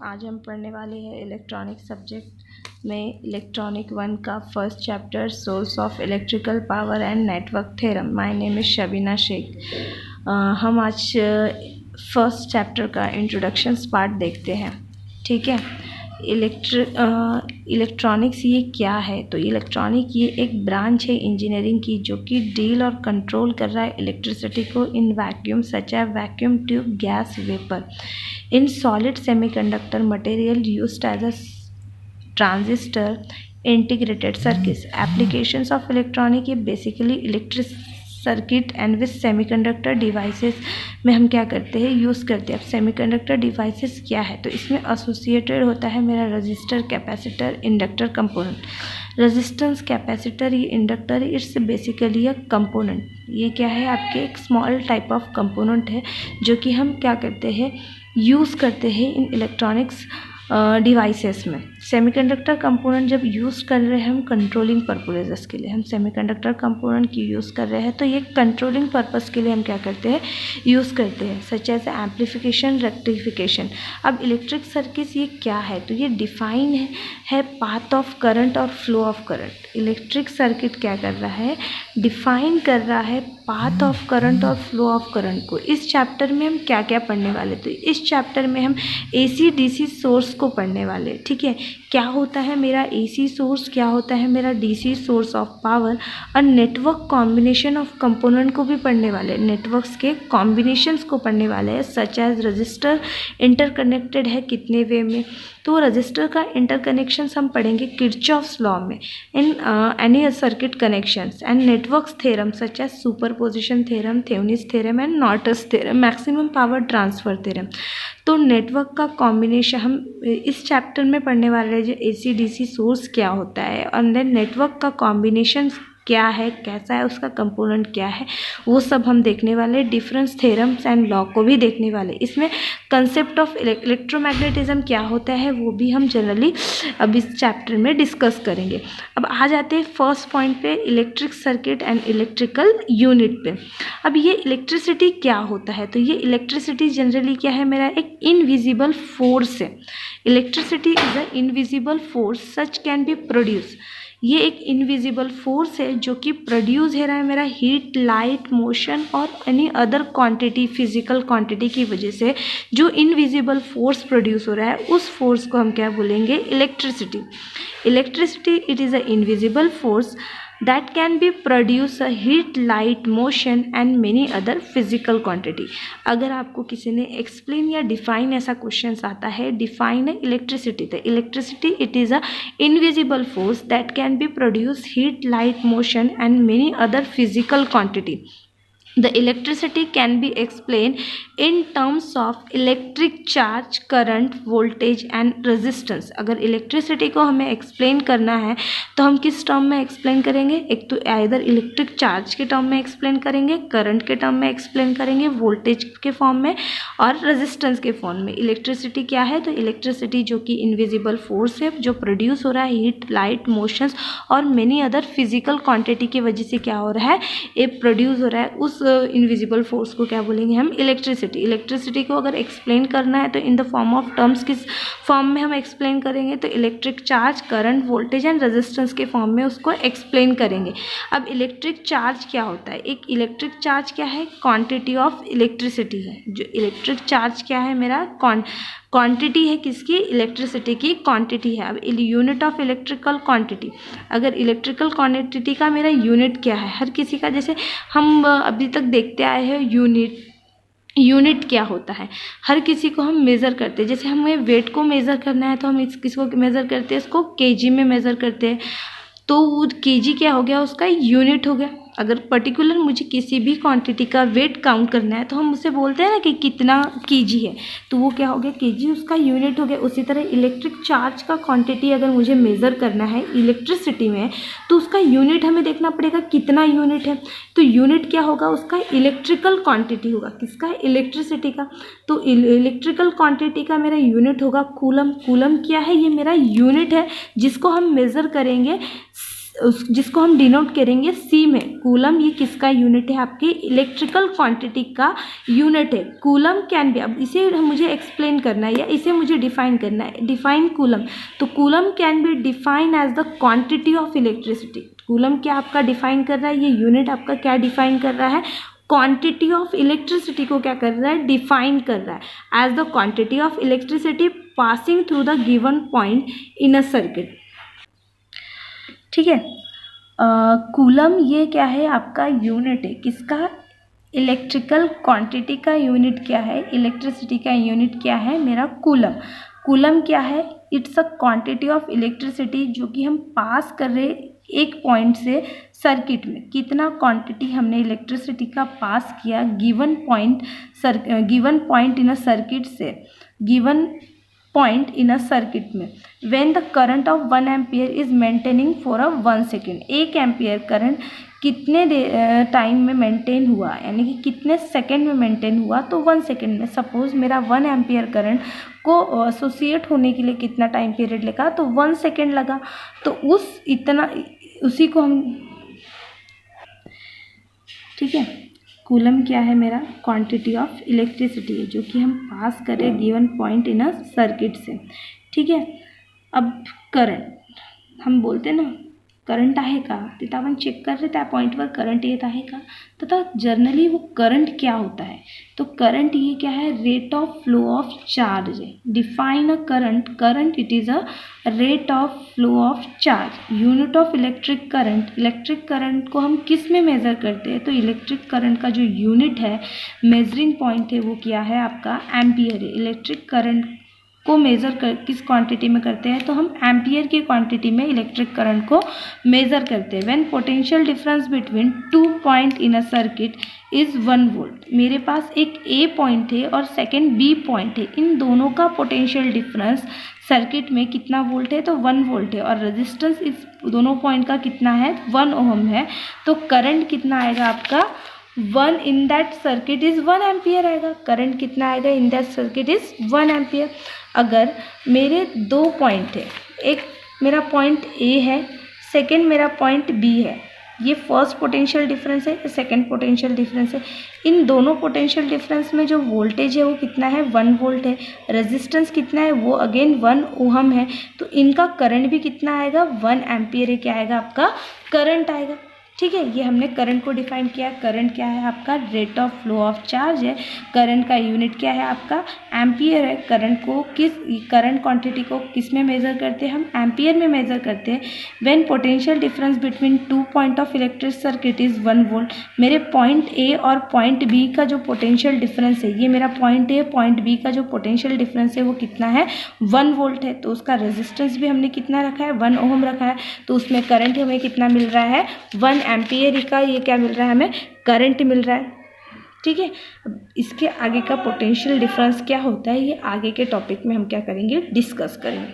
आज हम पढ़ने वाले हैं इलेक्ट्रॉनिक सब्जेक्ट में इलेक्ट्रॉनिक 1 का first chapter source of electrical power and network theorem. My name is Shabina Shaikh. हम आज फर्स्ट चैप्टर का इंट्रोडक्शंस पार्ट देखते हैं। ठीक है। इलेक्ट्रॉनिक्स ये क्या है? तो इलेक्ट्रॉनिक ये एक ब्रांच है इंजीनियरिंग की जो कि डील और कंट्रोल कर रहा है इलेक्ट्रिसिटी को in vacuum such as vacuum tube, gas, vapour, in solid semiconductor material used as a transistor, integrated circuits. Applications of electronic ये basically electric circuit and with semiconductor devices में हम क्या करते हैं, यूज़ करते हैं। अब सेमीकंडक्टर डिवाइसेस क्या है? तो इसमें एसोसिएटेड होता है मेरा resistor, capacitor, inductor, component. Resistance, capacitor, ये inductor, it's basically a component. ये क्या है? आपके एक स्मॉल टाइप ऑफ कंपोनेंट है जो कि हम क्या करते हैं, यूज़ करते हैं इन इलेक्ट्रॉनिक्स डिवाइसेस में। सेमीकंडक्टर कंपोनेंट जब यूज़ कर रहे हैं हम कंट्रोलिंग पर्पसेस के लिए, हम सेमीकंडक्टर कंपोनेंट की यूज़ कर रहे हैं तो ये कंट्रोलिंग पर्पस के लिए हम क्या करते हैं, यूज़ करते हैं, सच एज एम्पलीफिकेशन, रेक्टिफिकेशन। अब इलेक्ट्रिक सर्किट ये क्या है? तो ये डिफाइन है पाथ ऑफ करंट और flow of current. Electric circuit क्या कर रहा है, डिफाइन कर रहा है पाथ ऑफ करंट और फ्लो ऑफ करंट को। इस चैप्टर में हम क्या क्या पढ़ने वाले? तो इस चैप्टर में हम AC DC सोर्स को पढ़ने वाले। ठीक है, क्या होता है मेरा AC सोर्स, क्या होता है मेरा DC सोर्स ऑफ पावर, और नेटवर्क कॉम्बिनेशन ऑफ कंपोनेंट को भी पढ़ने वाले, नेटवर्क्स के कॉम्बिनेशंस को पढ़ने वाले हैं। सच एज रजिस्टर इंटरकनेक्टेड है कितने वे में, तो रजिस्टर का इंटरकनेक्शंस हम पढ़ेंगे किरचॉफ्स लॉ में in any circuit connections. And networks theorem such as superposition theorem, Thevenin's theorem and Norton's theorem, maximum power transfer theorem. तो नेटवर्क का कॉम्बिनेशन हम इस चैप्टर में पढ़ने वाले हैं, जो AC DC सोर्स क्या होता है, और देन नेटवर्क का कॉम्बिनेशन क्या है, कैसा है, उसका कंपोनेंट क्या है, वो सब हम देखने वाले। डिफरेंस थ्योरम्स एंड लॉ को भी देखने वाले। इसमें कंसेप्ट ऑफ इलेक्ट्रोमैग्नेटिज्म क्या होता है वो भी हम जनरली अब इस चैप्टर में डिस्कस करेंगे। अब आ जाते हैं फर्स्ट पॉइंट पे, electric circuit and electrical unit पे। अब ये इलेक्ट्रिसिटी क्या होता है? तो ये इलेक्ट्रिसिटी जनरली क्या है, मेरा एक इनविजिबल फोर्स है। Electricity is a invisible force such can be produce. ये एक इनविजिबल फोर्स है जो कि प्रोड्यूस हो रहा है मेरा हीट, लाइट, मोशन और any other quantity, physical quantity की वजह से जो इनविजिबल फोर्स प्रोड्यूस हो रहा है उस फोर्स को हम क्या बोलेंगे, electricity. Electricity it is a invisible force that can be produce a heat, light, motion and many other physical quantity। अगर आपको किसी ने एक्सप्लेन या डिफाइन ऐसा क्वेश्चन आता है, डिफाइन है इलेक्ट्रिसिटी, तो electricity it is a invisible force that can be produce heat, light, motion and many other physical quantity. The electricity can be explained in terms of electric charge, current, voltage and resistance। अगर electricity को हमें explain करना है तो हम किस term में explain करेंगे? एक तो आइदर इलेक्ट्रिक चार्ज के टर्म में एक्सप्लेन करेंगे, करंट के टर्म में एक्सप्लेन करेंगे, वोल्टेज के फॉर्म में और रेजिस्टेंस के फॉर्म में। इलेक्ट्रिसिटी क्या है? तो इलेक्ट्रिसिटी जो कि इनविजिबल फोर्स है जो प्रोड्यूस हो रहा है हीट, लाइट, मोशंस और मेनी अदर फिजिकल क्वांटिटी की वजह से क्या हो रहा है, ये प्रोड्यूस हो रहा है, उस इनविजिबल फोर्स को क्या बोलेंगे हम, इलेक्ट्रिसिटी। इलेक्ट्रिसिटी को अगर एक्सप्लेन करना है तो in the form of terms किस फॉर्म में हम एक्सप्लेन करेंगे, तो electric charge, current, voltage and resistance के फॉर्म में उसको एक्सप्लेन करेंगे। अब इलेक्ट्रिक चार्ज क्या होता है? एक इलेक्ट्रिक चार्ज क्या है, क्वांटिटी ऑफ इलेक्ट्रिसिटी है। जो इलेक्ट्रिक चार्ज क्या है, मेरा क्वांटिटी है, किसकी, इलेक्ट्रिसिटी की क्वांटिटी है। अब यूनिट ऑफ इलेक्ट्रिकल क्वांटिटी, अगर इलेक्ट्रिकल क्वांटिटी का मेरा यूनिट क्या है, हर किसी का, जैसे हम अभी तक देखते आए हैं यूनिट क्या होता है, हर किसी को हम मेज़र करते हैं। जैसे हमें वेट को मेज़र करना है तो हम किसको मेज़र करते हैं, इसको केजी में मेज़र करते हैं। तो वो केजी क्या हो गया, उसका यूनिट हो गया। अगर पर्टिकुलर मुझे किसी भी क्वांटिटी का वेट काउंट करना है तो हम उसे बोलते हैं ना कि कितना केजी है, तो वो क्या हो गया, केजी उसका यूनिट हो गया। उसी तरह इलेक्ट्रिक चार्ज का क्वांटिटी अगर मुझे मेज़र करना है इलेक्ट्रिसिटी में तो उसका यूनिट हमें देखना पड़ेगा कितना यूनिट है। तो यूनिट क्या होगा, उसका इलेक्ट्रिकल क्वांटिटी होगा, किसका, इलेक्ट्रिसिटी का। तो इलेक्ट्रिकल क्वांटिटी का मेरा यूनिट होगा कूलम। कूलम क्या है, ये मेरा यूनिट है जिसको हम मेज़र करेंगे जिसको हम डिनोट करेंगे सी में। कूलम ये किसका यूनिट है, आपके इलेक्ट्रिकल क्वांटिटी का यूनिट है। कूलम कैन बी, अब इसे मुझे एक्सप्लेन करना है या इसे मुझे डिफाइन करना है। डिफाइन कूलम, तो coulomb can be define as the quantity of electricity. Coulomb क्या आपका डिफाइन कर रहा है, ये यूनिट आपका क्या डिफाइन कर रहा है, क्वांटिटी ऑफ इलेक्ट्रिसिटी को क्या कर रहा है, डिफाइन कर रहा है as the quantity of electricity passing through the given point in a circuit. ठीक है, कूलम ये क्या है, आपका यूनिट है किसका, इलेक्ट्रिकल क्वांटिटी का यूनिट क्या है, इलेक्ट्रिसिटी का यूनिट क्या है मेरा कूलम। कूलम क्या है, it's a quantity of electricity जो कि हम पास कर रहे एक पॉइंट से सर्किट में, कितना क्वांटिटी हमने इलेक्ट्रिसिटी का पास किया given point in a circuit से, given point in a circuit में, when the current of 1 ampere is maintaining for a 1 second. 1 ampere current कितने टाइम में मेंटेन हुआ, यानी कि कितने सेकेंड में मेंटेन हुआ, तो 1 सेकेंड में। सपोज मेरा 1 एम्पियर करंट को एसोसिएट होने के लिए कितना टाइम पीरियड लगा, तो 1 सेकेंड लगा। तो उसी को हम, ठीक है, कूलम क्या है मेरा, क्वांटिटी ऑफ इलेक्ट्रिसिटी है जो कि हम पास करें given point in a circuit से। ठीक है, अब करंट हम बोलते ना, करंट आहे का, तिथं आपण चेक करते त्या पॉईंटवर करंट येत आहे का, तथा जर्नली वो करंट क्या होता है, तो करंट ये क्या है, rate of flow of charge है। Define a current, current it is a rate of flow of charge. Unit of electric current, electric current को हम किस में मेज़र करते हैं, तो इलेक्ट्रिक करंट का जो यूनिट है, मेजरिंग पॉइंट है, वो क्या है आपका एम्पियर है। इलेक्ट्रिक करंट को मेज़र कर किस क्वांटिटी में करते हैं, तो हम एम्पियर की क्वांटिटी में इलेक्ट्रिक करंट को मेज़र करते हैं। When potential difference between 2 point in a circuit is 1 volt. मेरे पास एक ए पॉइंट है और सेकेंड बी पॉइंट है, इन दोनों का पोटेंशियल डिफरेंस सर्किट में कितना वोल्ट है, तो 1 वोल्ट है, और रेजिस्टेंस इस दोनों पॉइंट का कितना है, 1 ओम है। तो करंट कितना आएगा आपका, 1 in that circuit is 1 ampere आएगा। करंट कितना आएगा in that circuit is 1 ampere. अगर मेरे 2 पॉइंट है, एक मेरा पॉइंट ए है, सेकेंड मेरा पॉइंट बी है, ये फर्स्ट पोटेंशियल डिफरेंस है, सेकेंड पोटेंशियल डिफरेंस है। इन दोनों पोटेंशियल डिफरेंस में जो वोल्टेज है वो कितना है, 1 वोल्ट है। रेजिस्टेंस कितना है, वो अगेन 1 ओहम है। तो इनका करंट भी कितना आएगा, 1 एम्पियर है, क्या आएगा आपका करंट आएगा। ठीक है, ये हमने करंट को डिफाइन किया। करंट क्या है आपका, rate of flow of charge है। करंट का यूनिट क्या है आपका, एम्पियर है। करंट क्वांटिटी को किस में मेज़र करते हैं, हम एम्पियर में मेज़र करते हैं। When potential difference between 2 point of electric circuit is 1 volt. मेरे पॉइंट ए और पॉइंट बी का जो पोटेंशियल डिफरेंस है, ये मेरा पॉइंट ए, पॉइंट बी का जो पोटेंशियल डिफरेंस है वो कितना है, 1 वोल्ट है। तो उसका रेजिस्टेंस भी हमने कितना रखा है, 1 ओम रखा है। तो उसमें करंट हमें कितना मिल रहा है, 1 एम्पियर का ये क्या मिल रहा है, हमें करंट मिल रहा है। ठीक है, अब इसके आगे का पोटेंशियल डिफरेंस क्या होता है, ये आगे के टॉपिक में हम क्या करेंगे, डिस्कस करेंगे।